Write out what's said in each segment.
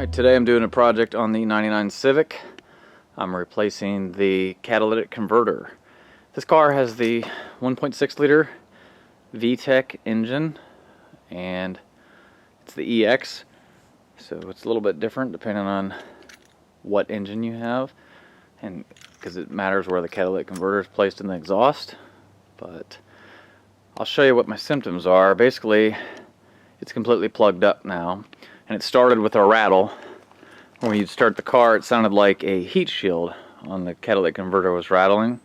Alright, today I'm doing a project on the 99 Civic. I'm replacing the catalytic converter. This car has the 1.6 liter VTEC engine, and it's the EX, so it's a little bit different depending on what engine you have, and because it matters where the catalytic converter is placed in the exhaust. But I'll show you what my symptoms are. Basically, it's completely plugged up now. And it started with a rattle. When you'd start the car, it sounded like a heat shield on the catalytic converter was rattling,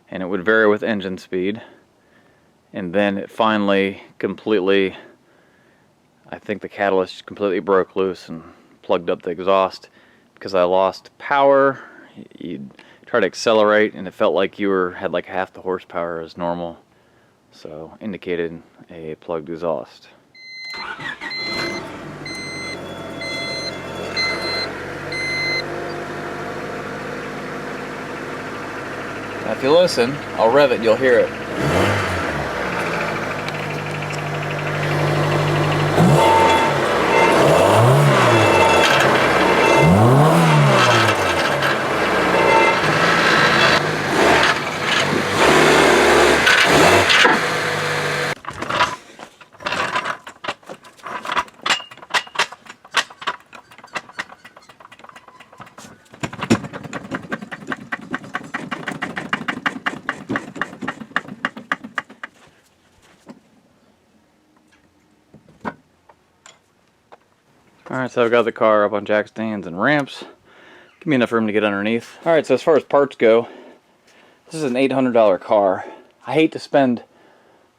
and it would vary with engine speed. And then it finally completely, I think the catalyst completely broke loose and plugged up the exhaust because I lost power. You'd try to accelerate and it felt like you had like half the horsepower as normal, so indicated a plugged exhaust. Now if you listen, I'll rev it, you'll hear it. Alright, so I've got the car up on jack stands and ramps. Give me enough room to get underneath. Alright, so as far as parts go, this is an $800 car. I hate to spend,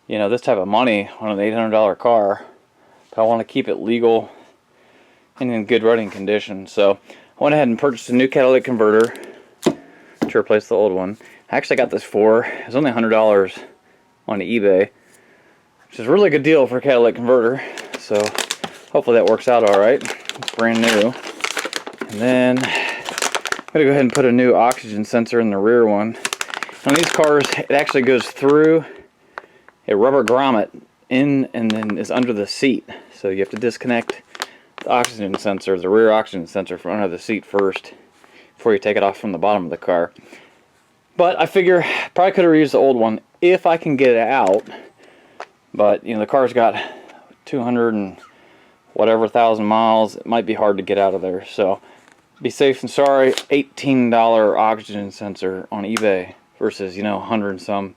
this type of money on an $800 car, but I want to keep it legal and in good running condition. So I went ahead and purchased a new catalytic converter to replace the old one. I actually got this for, it was only $100 on eBay, which is a really good deal for a catalytic converter. So hopefully that works out alright. It's brand new. And then I'm going to go ahead and put a new oxygen sensor in the rear one. On these cars, it actually goes through a rubber grommet in and then is under the seat. So you have to disconnect the oxygen sensor, the rear oxygen sensor, from under the seat first before you take it off from the bottom of the car. But I figure probably could have reused the old one if I can get it out. But the car's got 200 and whatever thousand miles. It might be hard to get out of there, so be safe than sorry. $18 oxygen sensor on eBay versus 100 and some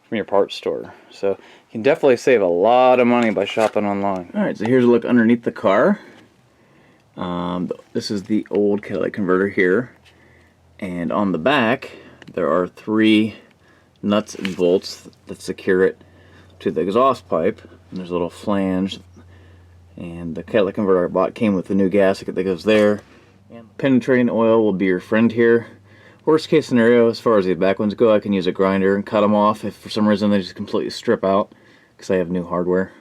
from your parts store, so you can definitely save a lot of money by shopping online. Alright, so here's a look underneath the car. This is the old catalytic converter here, and on the back there are 3 nuts and bolts that secure it to the exhaust pipe, and there's a little flange. And the catalytic converter I bought came with the new gasket that goes there. And penetrating oil will be your friend here. Worst case scenario, as far as the back ones go, I can use a grinder and cut them off if for some reason they just completely strip out, because I have new hardware.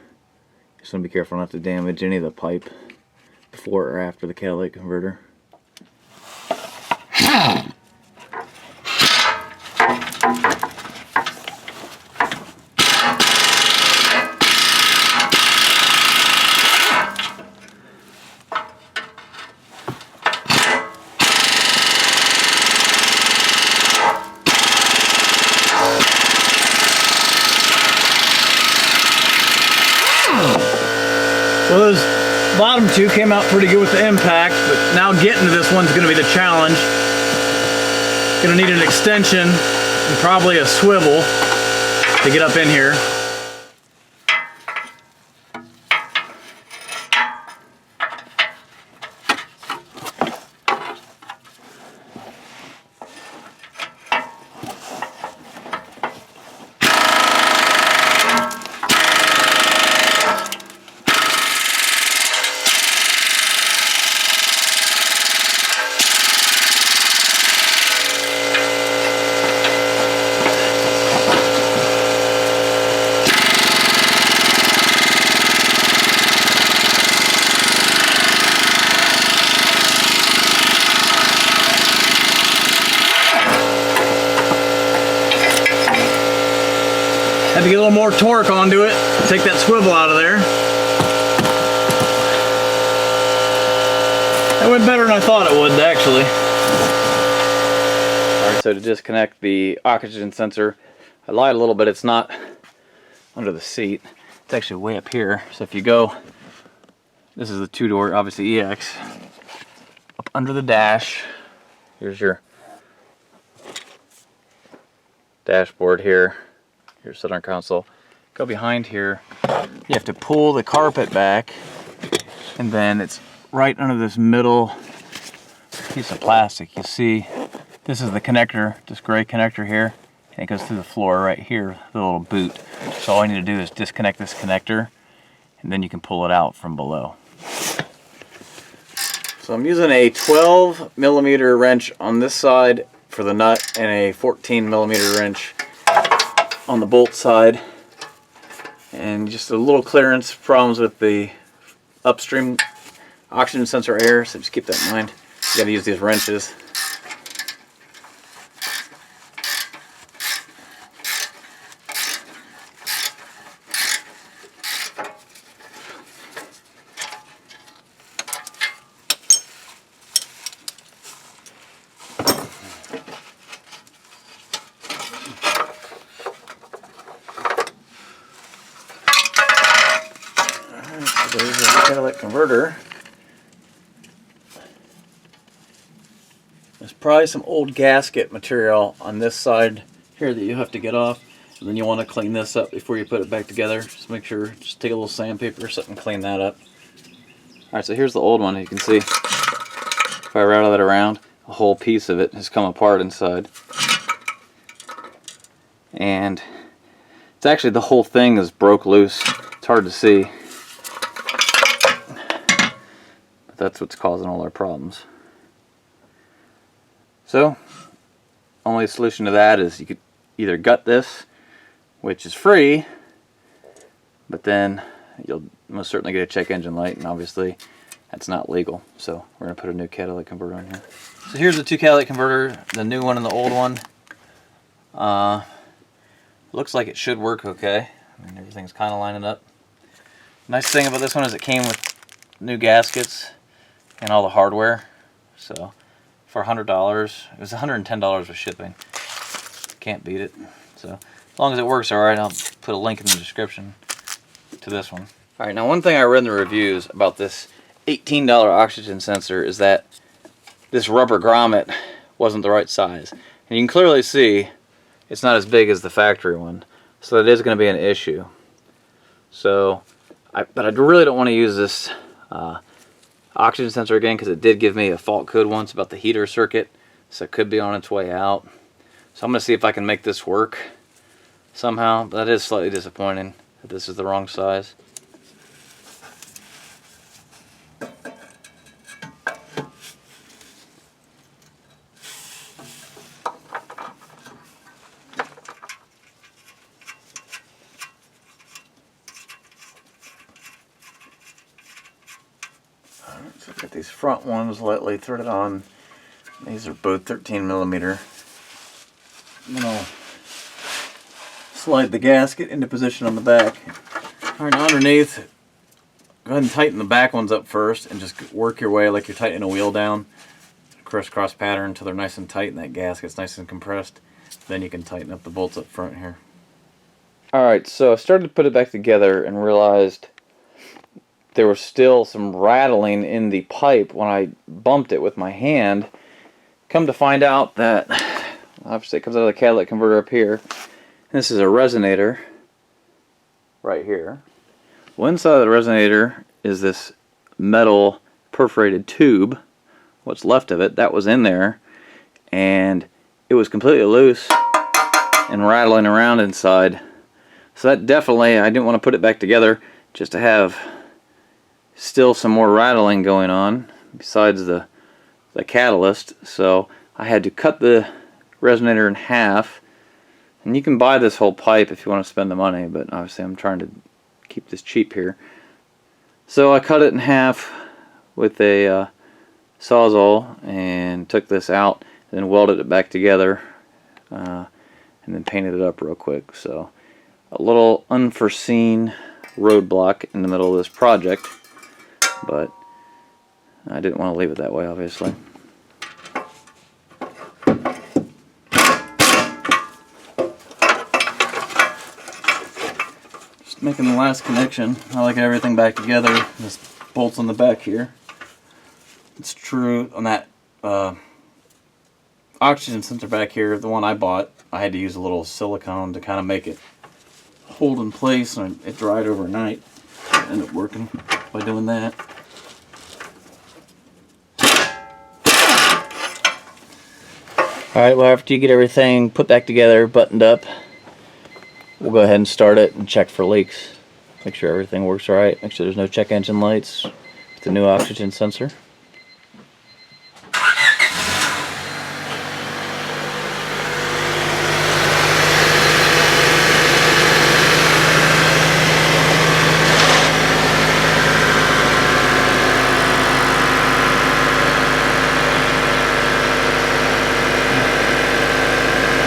Just want to be careful not to damage any of the pipe before or after the catalytic converter. So those bottom 2 came out pretty good with the impact, but now getting to this one's going to be the challenge. Going to need an extension and probably a swivel to get up in here. Had to get a little more torque onto it, take that swivel out of there. It went better than I thought it would, actually. Alright, so to disconnect the oxygen sensor, I lied a little bit. It's not under the seat. It's actually way up here. So if you go, this is the two-door, obviously EX. Up under the dash, here's your dashboard here, your center console. Go behind here, you have to pull the carpet back, and then it's right under this middle piece of plastic. You see, this is the connector, this gray connector here, and it goes through the floor right here, the little boot. So all I need to do is disconnect this connector, and then you can pull it out from below. So I'm using a 12mm wrench on this side for the nut and a 14mm wrench on the bolt side. And just a little clearance problems with the upstream oxygen sensor air, so just keep that in mind. You gotta use these wrenches. There's a catalytic converter. There's probably some old gasket material on this side here that you have to get off, and then you want to clean this up before you put it back together. Just make sure, just take a little sandpaper or something and clean that up. Alright, so here's the old one. You can see if I rattle it around, a whole piece of it has come apart inside. And it's actually, the whole thing is broke loose. It's hard to see. That's what's causing all our problems. So, only solution to that is you could either gut this, which is free, but then you'll most certainly get a check engine light, and obviously that's not legal. So we're going to put a new catalytic converter in here. So here's the two catalytic converter, the new one and the old one. Looks like it should work okay. I mean, everything's kind of lining up. Nice thing about this one is it came with new gaskets and all the hardware. So for $100, it was $110 with shipping. Can't beat it. So as long as it works alright, I'll put a link in the description to this one. Alright, now one thing I read in the reviews about this $18 oxygen sensor is that this rubber grommet wasn't the right size. And you can clearly see it's not as big as the factory one. So that is going to be an issue. So, but I really don't want to use this oxygen sensor again, because it did give me a fault code once about the heater circuit, so it could be on its way out. So I'm going to see if I can make this work somehow, but that is slightly disappointing that this is the wrong size. So I've got these front ones lightly threaded on. These are both 13mm. And then I'll slide the gasket into position on the back. Alright, now underneath, go ahead and tighten the back ones up first and just work your way like you're tightening a wheel down. Crisscross pattern until they're nice and tight and that gasket's nice and compressed. Then you can tighten up the bolts up front here. Alright, so I started to put it back together and realized there was still some rattling in the pipe when I bumped it with my hand. Come to find out that, obviously it comes out of the catalytic converter up here. This is a resonator right here. Well, inside of the resonator is this metal perforated tube. What's left of it, that was in there. And it was completely loose and rattling around inside. So that definitely, I didn't want to put it back together just to have still some more rattling going on besides the catalyst. So I had to cut the resonator in half, and you can buy this whole pipe if you want to spend the money, but obviously I'm trying to keep this cheap here. So I cut it in half with a sawzall and took this out, and then welded it back together, and then painted it up real quick. So a little unforeseen roadblock in the middle of this project, but I didn't want to leave it that way, obviously. Just making the last connection. I like everything back together. This bolts on the back here. It's true on that oxygen sensor back here, the one I bought. I had to use a little silicone to kind of make it hold in place, and it dried overnight. I ended up working by doing that. Alright, well, after you get everything put back together, buttoned up, we'll go ahead and start it and check for leaks. Make sure everything works right. Make sure there's no check engine lights with the new oxygen sensor.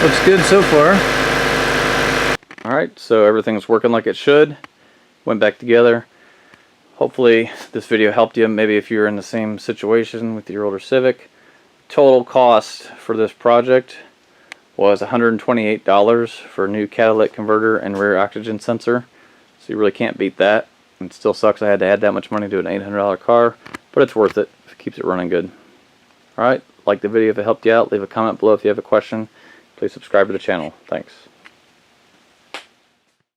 Looks good so far. Alright, so everything's working like it should. Went back together. Hopefully this video helped you. Maybe if you're in the same situation with your older Civic. Total cost for this project was $128 for a new catalytic converter and rear oxygen sensor. So you really can't beat that. It still sucks I had to add that much money to an $800 car, but it's worth it if it keeps it running good. Alright, like the video if it helped you out. Leave a comment below if you have a question. Please subscribe to the channel. Thanks.